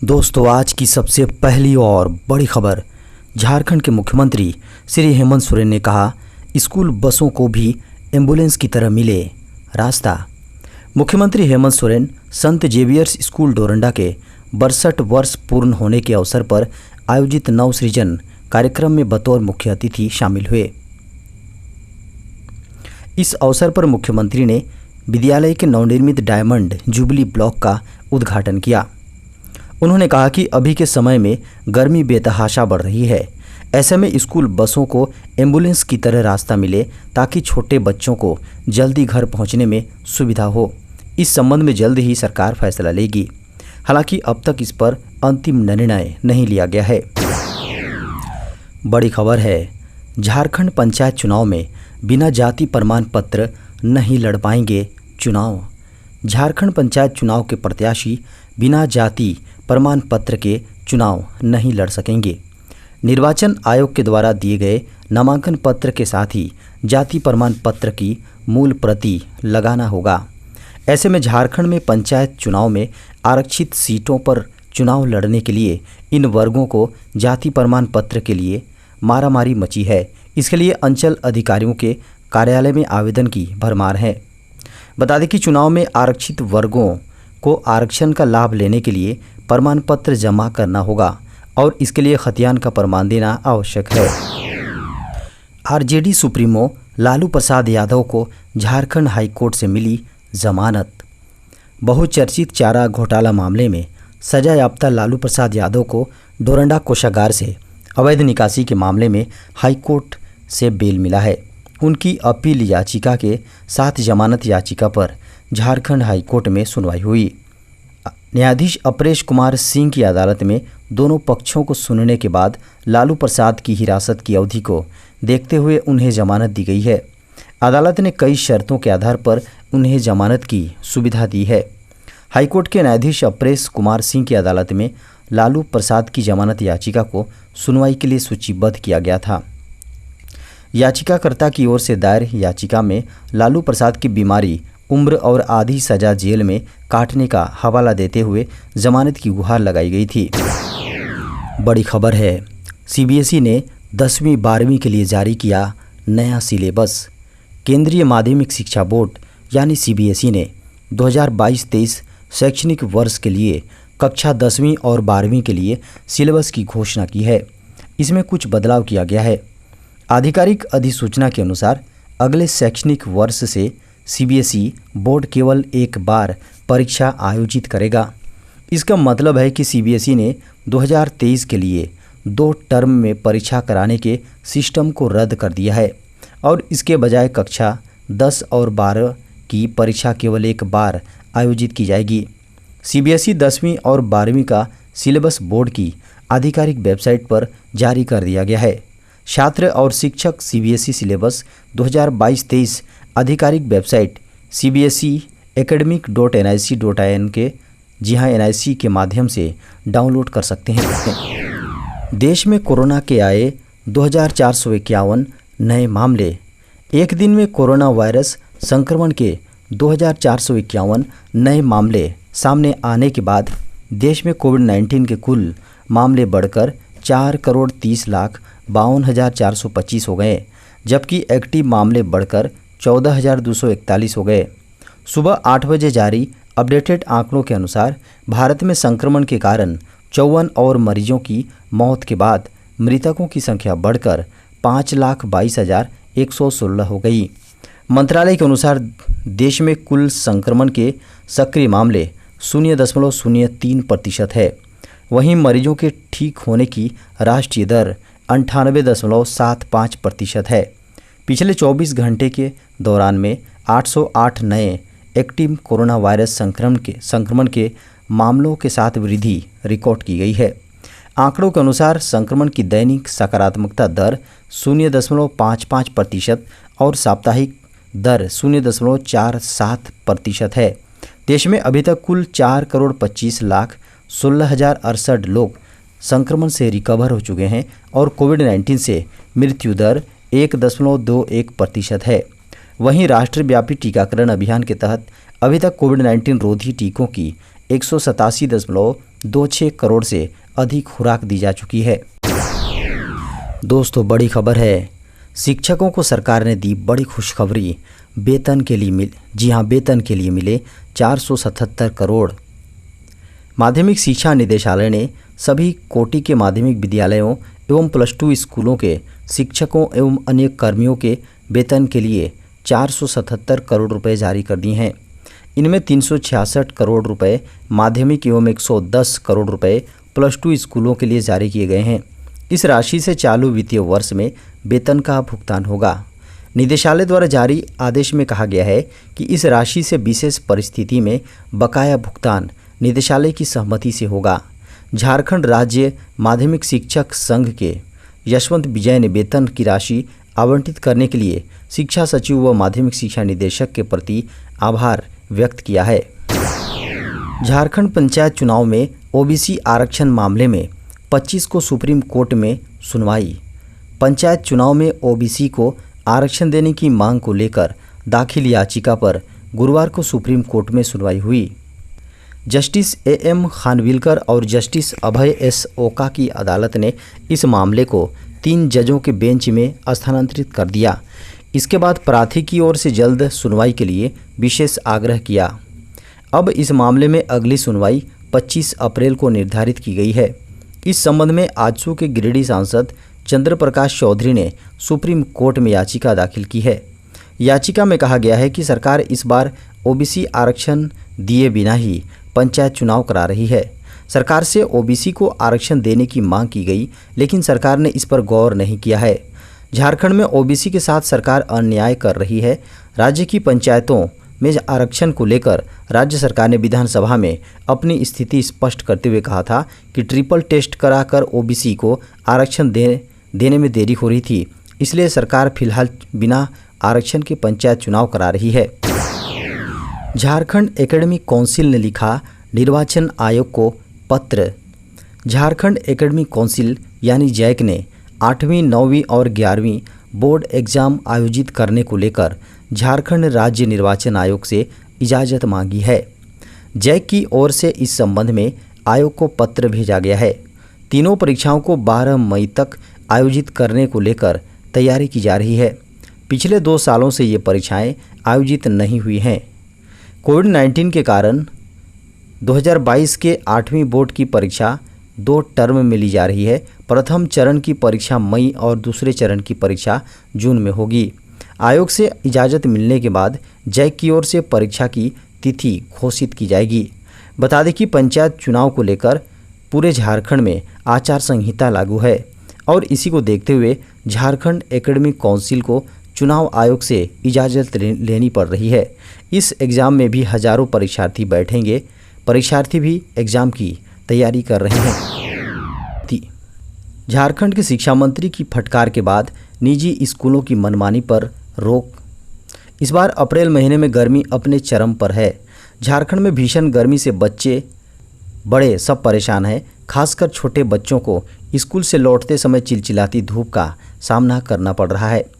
दोस्तों, आज की सबसे पहली और बड़ी खबर। झारखंड के मुख्यमंत्री श्री हेमंत सोरेन ने कहा, स्कूल बसों को भी एम्बुलेंस की तरह मिले रास्ता। मुख्यमंत्री हेमंत सोरेन संत जेवियर्स स्कूल डोरंडा के 62 वर्ष पूर्ण होने के अवसर पर आयोजित नवसृजन कार्यक्रम में बतौर मुख्य अतिथि शामिल हुए। इस अवसर पर मुख्यमंत्री ने विद्यालय के नवनिर्मित डायमंड जुबली ब्लॉक का उद्घाटन किया। उन्होंने कहा कि अभी के समय में गर्मी बेतहाशा बढ़ रही है। ऐसे में स्कूल बसों को एम्बुलेंस की तरह रास्ता मिले ताकि छोटे बच्चों को जल्दी घर पहुंचने में सुविधा हो। इस संबंध में जल्द ही सरकार फैसला लेगी। हालांकि अब तक इस पर अंतिम निर्णय नहीं लिया गया है। बड़ी खबर है, झारखंड पंचायत चुनाव में बिना जाति प्रमाण पत्र नहीं लड़ पाएंगे चुनाव। झारखंड पंचायत चुनाव के प्रत्याशी बिना जाति प्रमाण पत्र के चुनाव नहीं लड़ सकेंगे। निर्वाचन आयोग के द्वारा दिए गए नामांकन पत्र के साथ ही जाति प्रमाण पत्र की मूल प्रति लगाना होगा। ऐसे में झारखंड में पंचायत चुनाव में आरक्षित सीटों पर चुनाव लड़ने के लिए इन वर्गों को जाति प्रमाण पत्र के लिए मारामारी मची है। इसके लिए अंचल अधिकारियों के कार्यालय में आवेदन की भरमार है। बता दें कि चुनाव में आरक्षित वर्गों को आरक्षण का लाभ लेने के लिए प्रमाण पत्र जमा करना होगा और इसके लिए खतियान का प्रमाण देना आवश्यक है। आरजेडी सुप्रीमो लालू प्रसाद यादव को झारखंड हाईकोर्ट से मिली जमानत। बहुचर्चित चारा घोटाला मामले में सजायाफ्ता लालू प्रसाद यादव को डोरंडा कोषागार से अवैध निकासी के मामले में हाईकोर्ट से बेल मिला है। उनकी अपील याचिका के साथ जमानत याचिका पर झारखंड हाईकोर्ट में सुनवाई हुई। न्यायाधीश अपरेश कुमार सिंह की अदालत में दोनों पक्षों को सुनने के बाद लालू प्रसाद की हिरासत की अवधि को देखते हुए उन्हें जमानत दी गई है। अदालत ने कई शर्तों के आधार पर उन्हें जमानत की सुविधा दी है। हाईकोर्ट के न्यायाधीश अपरेश कुमार सिंह की अदालत में लालू प्रसाद की जमानत याचिका को सुनवाई के लिए सूचीबद्ध किया गया था। याचिकाकर्ता की ओर से दायर याचिका में लालू प्रसाद की बीमारी, उम्र और आधी सजा जेल में काटने का हवाला देते हुए जमानत की गुहार लगाई गई थी। बड़ी खबर है, सीबीएसई ने 10वीं 12वीं के लिए जारी किया नया सिलेबस। केंद्रीय माध्यमिक शिक्षा बोर्ड यानी सीबीएसई ने 2022-23 शैक्षणिक वर्ष के लिए कक्षा 10वीं और 12वीं के लिए सिलेबस की घोषणा की है। इसमें कुछ बदलाव किया गया है। आधिकारिक अधिसूचना के अनुसार अगले शैक्षणिक वर्ष से सीबीएसई बोर्ड केवल एक बार परीक्षा आयोजित करेगा। इसका मतलब है कि सीबीएसई ने 2023 के लिए 2 टर्म में परीक्षा कराने के सिस्टम को रद्द कर दिया है और इसके बजाय कक्षा 10 और 12 की परीक्षा केवल एक बार आयोजित की जाएगी। सीबीएसई 10वीं और 12वीं का सिलेबस बोर्ड की आधिकारिक वेबसाइट पर जारी कर दिया गया है। छात्र और शिक्षक सीबीएसई सिलेबस 2022-23 आधिकारिक वेबसाइट cbseacademic.nic.in के NIC के माध्यम से डाउनलोड कर सकते हैं। देश में कोरोना के आए 2451 नए मामले। एक दिन में कोरोना वायरस संक्रमण के 2451 नए मामले सामने आने के बाद देश में कोविड-19 के कुल मामले बढ़कर 4,30,52,425 हो गए, जबकि एक्टिव मामले बढ़कर 14,241 हो गए। सुबह 8 बजे जारी अपडेटेड आंकड़ों के अनुसार भारत में संक्रमण के कारण 54 और मरीजों की मौत के बाद मृतकों की संख्या बढ़कर 5,22,116 हो गई। मंत्रालय के अनुसार देश में कुल संक्रमण के सक्रिय मामले 0.03% है। वहीं मरीजों के ठीक होने की राष्ट्रीय दर 98.75% है। पिछले 24 घंटे के दौरान में 808 नए एक्टिव कोरोना वायरस संक्रमण के मामलों के साथ वृद्धि रिकॉर्ड की गई है। आंकड़ों के अनुसार संक्रमण की दैनिक सकारात्मकता दर 0.55% और साप्ताहिक दर 0.47% है। देश में अभी तक कुल 4,25,16,068 लोग संक्रमण से रिकवर हो चुके हैं और कोविड-19 से मृत्यु दर 1.21% है। वहीं राष्ट्रव्यापी टीकाकरण अभियान के तहत अभी तक कोविड-19 रोधी टीकों की 187.26 करोड़ से अधिक खुराक दी जा चुकी है। दोस्तों, बड़ी खबर है, शिक्षकों को सरकार ने दी बड़ी खुशखबरी। वेतन के लिए मिले 477 करोड़। माध्यमिक शिक्षा निदेशालय ने सभी कोटि के माध्यमिक विद्यालयों एवं +2 स्कूलों के शिक्षकों एवं अन्य कर्मियों के वेतन के लिए 477 करोड़ रुपए जारी कर दिए हैं। इनमें 366 करोड़ रुपए माध्यमिक एवं 110 करोड़ रुपए +2 स्कूलों के लिए जारी किए गए हैं। इस राशि से चालू वित्तीय वर्ष में वेतन का भुगतान होगा। निदेशालय द्वारा जारी आदेश में कहा गया है कि इस राशि से विशेष परिस्थिति में बकाया भुगतान निदेशालय की सहमति से होगा। झारखंड राज्य माध्यमिक शिक्षक संघ के यशवंत विजय ने वेतन की राशि आवंटित करने के लिए शिक्षा सचिव व माध्यमिक शिक्षा निदेशक के प्रति आभार व्यक्त किया है। झारखंड पंचायत चुनाव में ओबीसी आरक्षण मामले में 25 को सुप्रीम कोर्ट में सुनवाई। पंचायत चुनाव में ओबीसी को आरक्षण देने की मांग को लेकर दाखिल याचिका पर गुरुवार को सुप्रीम कोर्ट में सुनवाई हुई। जस्टिस AM खानविलकर और जस्टिस अभय S ओका की अदालत ने इस मामले को 3 जजों के बेंच में स्थानांतरित कर दिया। इसके बाद प्रार्थी की ओर से जल्द सुनवाई के लिए विशेष आग्रह किया। अब इस मामले में अगली सुनवाई 25 अप्रैल को निर्धारित की गई है। इस संबंध में आजसू के गिरिडीह सांसद चंद्र प्रकाश चौधरी ने सुप्रीम कोर्ट में याचिका दाखिल की है। याचिका में कहा गया है कि सरकार इस बार ओबीसी आरक्षण दिए बिना ही पंचायत चुनाव करा रही है। सरकार से ओबीसी को आरक्षण देने की मांग की गई, लेकिन सरकार ने इस पर गौर नहीं किया है। झारखंड में ओबीसी के साथ सरकार अन्याय कर रही है। राज्य की पंचायतों में आरक्षण को लेकर राज्य सरकार ने विधानसभा में अपनी स्थिति स्पष्ट करते हुए कहा था कि ट्रिपल टेस्ट कराकर ओबीसी को आरक्षण देने में देरी हो रही थी, इसलिए सरकार फिलहाल बिना आरक्षण के पंचायत चुनाव करा रही है। झारखंड एकेडमिक काउंसिल ने लिखा निर्वाचन आयोग को पत्र। झारखंड एकेडमिक काउंसिल यानी जैक ने 8वीं, 9वीं और 11वीं बोर्ड एग्जाम आयोजित करने को लेकर झारखंड राज्य निर्वाचन आयोग से इजाज़त मांगी है। जैक की ओर से इस संबंध में आयोग को पत्र भेजा गया है। तीनों परीक्षाओं को 12 मई तक आयोजित करने को लेकर तैयारी की जा रही है। पिछले 2 सालों से ये परीक्षाएं आयोजित नहीं हुई हैं। कोविड-19 के कारण 2022 के 8वीं बोर्ड की परीक्षा 2 टर्म में ली जा रही है। प्रथम चरण की परीक्षा मई और दूसरे चरण की परीक्षा जून में होगी। आयोग से इजाज़त मिलने के बाद जैक की ओर से परीक्षा की तिथि घोषित की जाएगी। बता दें कि पंचायत चुनाव को लेकर पूरे झारखंड में आचार संहिता लागू है और इसी को देखते हुए झारखंड एकेडमिक काउंसिल को चुनाव आयोग से इजाज़त लेनी पड़ रही है। इस एग्ज़ाम में भी हज़ारों परीक्षार्थी बैठेंगे। परीक्षार्थी भी एग्ज़ाम की तैयारी कर रहे हैं। झारखंड के शिक्षा मंत्री की फटकार के बाद निजी स्कूलों की मनमानी पर रोक। इस बार अप्रैल महीने में गर्मी अपने चरम पर है। झारखंड में भीषण गर्मी से बच्चे बड़े सब परेशान हैं। खासकर छोटे बच्चों को स्कूल से लौटते समय चिलचिलाती धूप का सामना करना पड़ रहा है।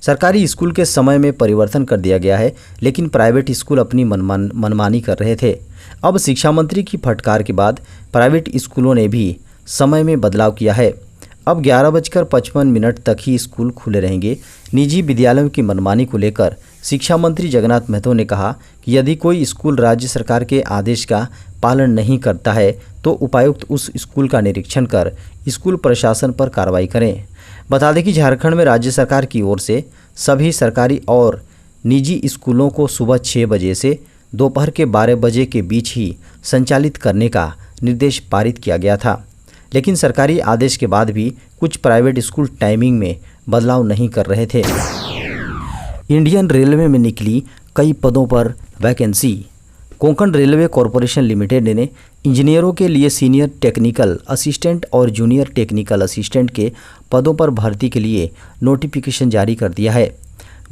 सरकारी स्कूल के समय में परिवर्तन कर दिया गया है, लेकिन प्राइवेट स्कूल अपनी मनमानी कर रहे थे। अब शिक्षा मंत्री की फटकार के बाद प्राइवेट स्कूलों ने भी समय में बदलाव किया है। अब 11:55 तक ही स्कूल खुले रहेंगे। निजी विद्यालयों की मनमानी को लेकर शिक्षा मंत्री जगन्नाथ महतो ने कहा कि यदि कोई स्कूल राज्य सरकार के आदेश का पालन नहीं करता है तो उपायुक्त उस स्कूल का निरीक्षण कर स्कूल प्रशासन पर कार्रवाई करें। बता दें कि झारखंड में राज्य सरकार की ओर से सभी सरकारी और निजी स्कूलों को सुबह 6 बजे से दोपहर के 12 बजे के बीच ही संचालित करने का निर्देश पारित किया गया था, लेकिन सरकारी आदेश के बाद भी कुछ प्राइवेट स्कूल टाइमिंग में बदलाव नहीं कर रहे थे। इंडियन रेलवे में निकली कई पदों पर vacancy. Konkan railway corporation limited ने इंजीनियरों के लिए सीनियर टेक्निकल असिस्टेंट और जूनियर टेक्निकल असिस्टेंट के पदों पर भर्ती के लिए नोटिफिकेशन जारी कर दिया है।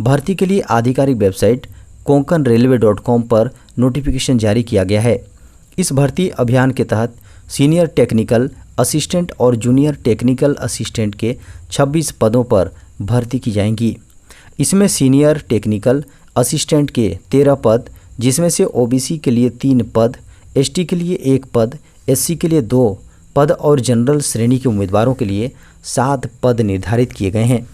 भर्ती के लिए आधिकारिक वेबसाइट konkanrailway.com पर नोटिफिकेशन जारी किया गया है। इस भर्ती अभियान के तहत सीनियर टेक्निकल असिस्टेंट और जूनियर टेक्निकल असिस्टेंट के 26 पदों पर भर्ती की जाएंगी। इसमें सीनियर टेक्निकल असिस्टेंट के 13 पद, जिसमें से ओबीसी के लिए 3 पद, एसटी के लिए 1 पद, एससी के लिए 2 पद और जनरल श्रेणी के उम्मीदवारों के लिए 7 पद निर्धारित किए गए हैं।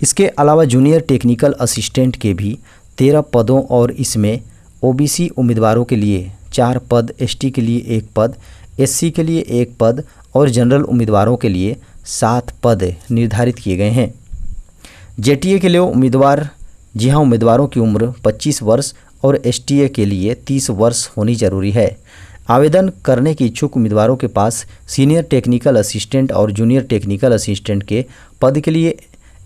इसके अलावा जूनियर टेक्निकल असिस्टेंट के भी 13 पदों और इसमें ओबीसी उम्मीदवारों के लिए 4 पद, एसटी के लिए 1 पद, एससी के लिए 1 पद और जनरल उम्मीदवारों के लिए 7 पद निर्धारित किए गए हैं। जेटीए के लिए उम्मीदवार, जी हाँ, उम्मीदवारों की उम्र 25 वर्ष और एसटीए के लिए 30 वर्ष होनी जरूरी है। आवेदन करने के इच्छुक उम्मीदवारों के पास सीनियर टेक्निकल असिस्टेंट और जूनियर टेक्निकल असिस्टेंट के पद के लिए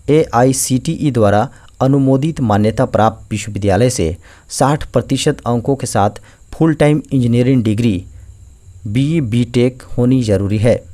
एआईसीटीई द्वारा अनुमोदित मान्यता प्राप्त विश्वविद्यालय से 60% अंकों के साथ full time engineering degree BE BTech होनी जरूरी है।